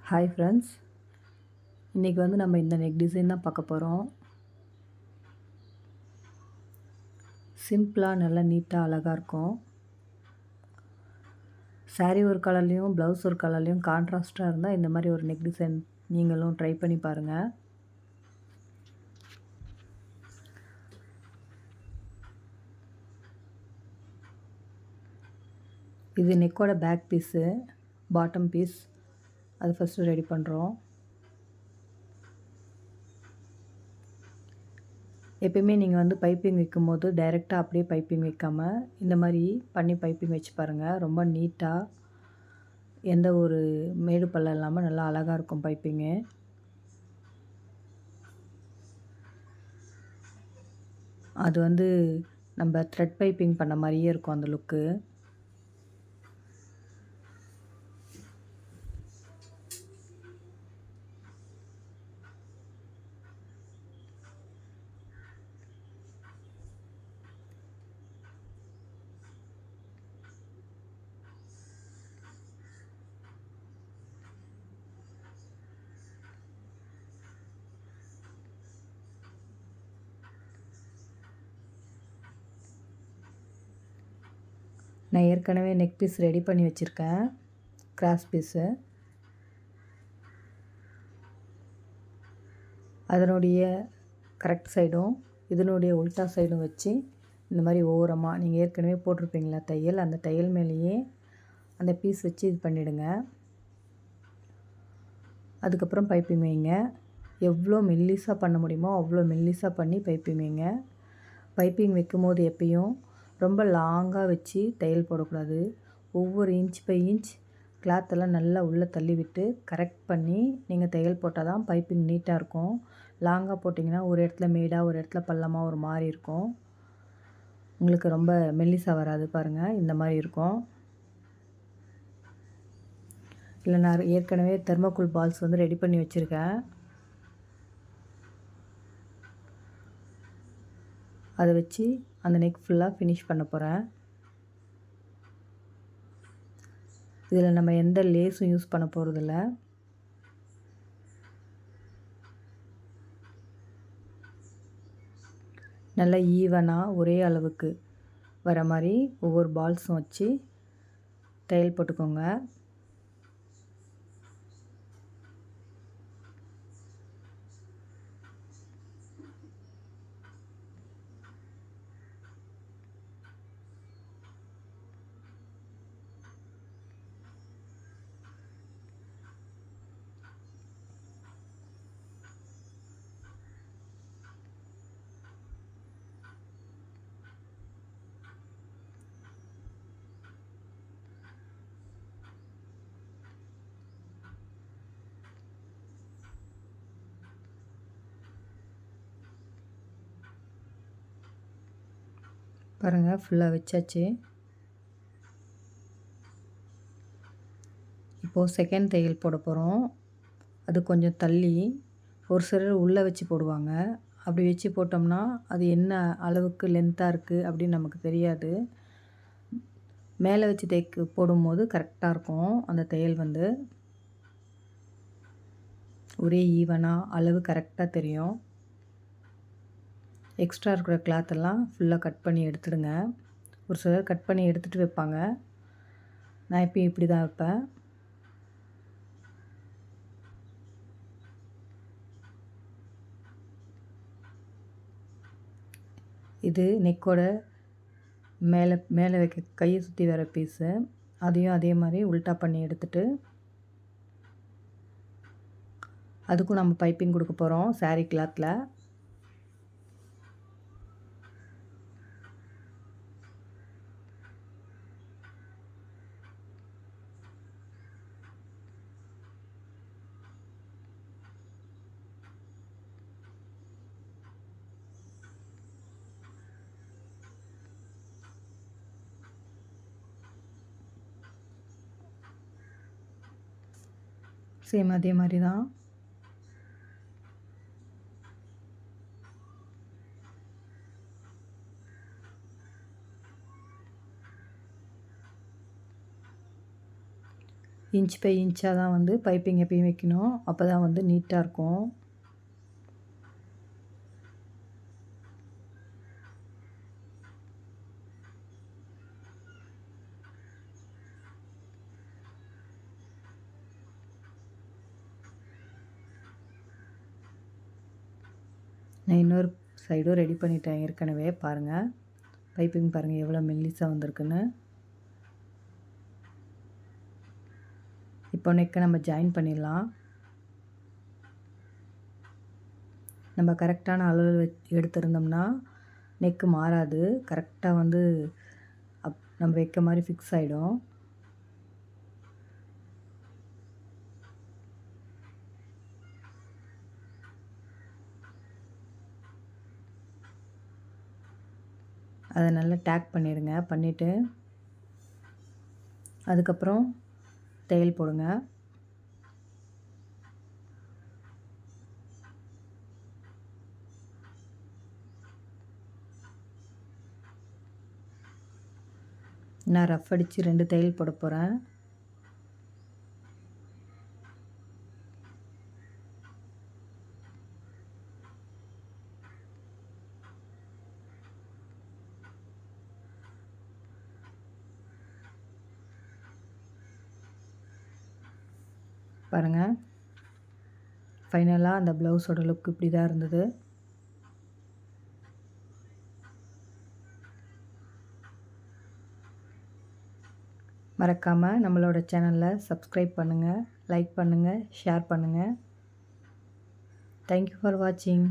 Hi friends, இன்றைக்கி வந்து நம்ம இந்த நெக் டிசைன் தான் பார்க்க போகிறோம். சிம்பிளாக நல்லா நீட்டாக அழகாக இருக்கும். சாரீ ஒரு கலர்லேயும் ப்ளவுஸ் ஒரு கலர்லேயும் கான்ட்ராஸ்ட்டாக இருந்தால் இந்த மாதிரி ஒரு நெக் டிசைன் நீங்களும் ட்ரை பண்ணி பாருங்கள். இது நெக்கோட பேக் பீஸு, பாட்டம் பீஸ். அது ஃபஸ்ட்டு ரெடி பண்ணுறோம். எப்பயுமே நீங்கள் வந்து பைப்பிங் வைக்கும்போது டைரெக்டாக அப்படியே பைப்பிங் வைக்காமல் இந்த மாதிரி பண்ணி பைப்பிங் வச்சு பாருங்கள். ரொம்ப நீட்டாக எந்த ஒரு மேடு பள்ளம் இல்லாமல் நல்லா அழகாக இருக்கும் பைப்பிங்கு. அது வந்து நம்ம த்ரெட் பைப்பிங் பண்ண மாதிரியே இருக்கும் அந்த லுக்கு. நான் ஏற்கனவே நெக் பீஸ் ரெடி பண்ணி வச்சுருக்கேன், கிராஸ் பீஸு. அதனுடைய கரெக்ட் சைடும் இதனுடைய உல்ட்டா சைடும் வச்சு இந்த மாதிரி ஓரமாக நீங்கள் ஏற்கனவே போட்டிருப்பீங்களா தையல், அந்த தையல் மேலேயே அந்த பீஸ் வச்சு இது பண்ணிவிடுங்க. அதுக்கப்புறம் பைப்பிங் வைங்க. எவ்வளோ மெல்லிஸாக பண்ண முடியுமோ அவ்வளோ மெல்லிஸாக பண்ணி பைப்பிங் வைங்க. பைப்பிங் வைக்கும்போது எப்பயும் ரொம்ப லாங்காக வச்சு தையல் போடக்கூடாது. ஒவ்வொரு இன்ச் பை இன்ச் கிளாத்தெல்லாம் நல்லா உள்ளே தள்ளி விட்டு கரெக்ட் பண்ணி நீங்கள் தையல் போட்டால் தான் பைப்பிங் நீட்டாக இருக்கும். லாங்காக போட்டிங்கன்னா ஒரு இடத்துல மேடாக ஒரு இடத்துல பள்ளமாக ஒரு மாதிரி இருக்கும். உங்களுக்கு ரொம்ப மெல்லிஸாக வராது பாருங்கள், இந்த மாதிரி இருக்கும். இல்லை, நான் ஏற்கனவே தெர்மோகோல் பால்ஸ் வந்து ரெடி பண்ணி வச்சுருக்கேன். அதை வச்சு அந்த நெக் ஃபுல்லாக ஃபினிஷ் பண்ண போகிறேன். இதில் நம்ம எந்த லேஸும் யூஸ் பண்ண போகிறதில்ல. நல்லா ஈவனாக ஒரே அளவுக்கு வர மாதிரி ஒவ்வொரு பால்ஸும் வச்சு தையல் போட்டுக்கோங்க. பாருங்கள், ஃபுல்லாக வச்சாச்சு. இப்போது செகண்ட் தையல் போட போகிறோம். அது கொஞ்சம் தள்ளி ஒரு சிலர் உள்ளே வச்சு போடுவாங்க. அப்படி வச்சு போட்டோம்னா அது என்ன அளவுக்கு லென்த்தாக இருக்குது அப்படின்னு நமக்கு தெரியாது. மேலே வச்சு போடும்போது கரெக்டாக இருக்கும். அந்த தையல் வந்து ஒரே ஈவனாக அளவு கரெக்டாக தெரியும். எக்ஸ்ட்ரா இருக்கிற கிளாத்தெல்லாம் ஃபுல்லாக கட் பண்ணி எடுத்துடுங்க. ஒரு சிலர் கட் பண்ணி எடுத்துகிட்டு வைப்பாங்க. நான் இப்போ இப்படி தான் வைப்பேன். இது நெக்கோட மேலே மேலே வைக்க கையை சுற்றி வர பீஸு. அதையும் அதே மாதிரி உல்ட்டா பண்ணி எடுத்துட்டு அதுக்கும் நம்ம பைப்பிங் கொடுக்க போகிறோம் சாரீ கிளாத்தில். சேம் அதே மாதிரி தான். இன்ச் பை இன்ச்சாக தான் வந்து பைப்பிங் எப்பயும் வைக்கணும். அப்போ தான் வந்து நீட்டாக இருக்கும். நான் இன்னொரு சைடும் ரெடி பண்ணிட்டேன் ஏற்கனவே பாருங்கள். பைப்பிங் பாருங்கள் எவ்வளோ மெல்லிஸாக வந்திருக்குன்னு. இப்போ நெக்கை நம்ம ஜாயின் பண்ணிடலாம். நம்ம கரெக்டான அளவு எடுத்திருந்தோம்னா நெக்கு மாறாது. கரெக்டாக வந்து நம்ம வைக்க மாதிரி ஃபிக்ஸ் ஆகிடும். அதை நல்லா டேக் பண்ணிடுங்க. பண்ணிவிட்டு அதுக்கப்புறம் தையல் போடுங்க. நான் ரஃப் அடித்து 2 தையல் போட போகிறேன். பாருங்கள், ஃபைனலாக அந்த ப்ளவுஸோட லுக் இப்படி தான் இருந்தது. மறக்காமல் நம்மளோட சேனலில் சப்ஸ்கிரைப் பண்ணுங்கள், லைக் பண்ணுங்கள், ஷேர் பண்ணுங்கள். தேங்க்யூ ஃபார் வாட்சிங்.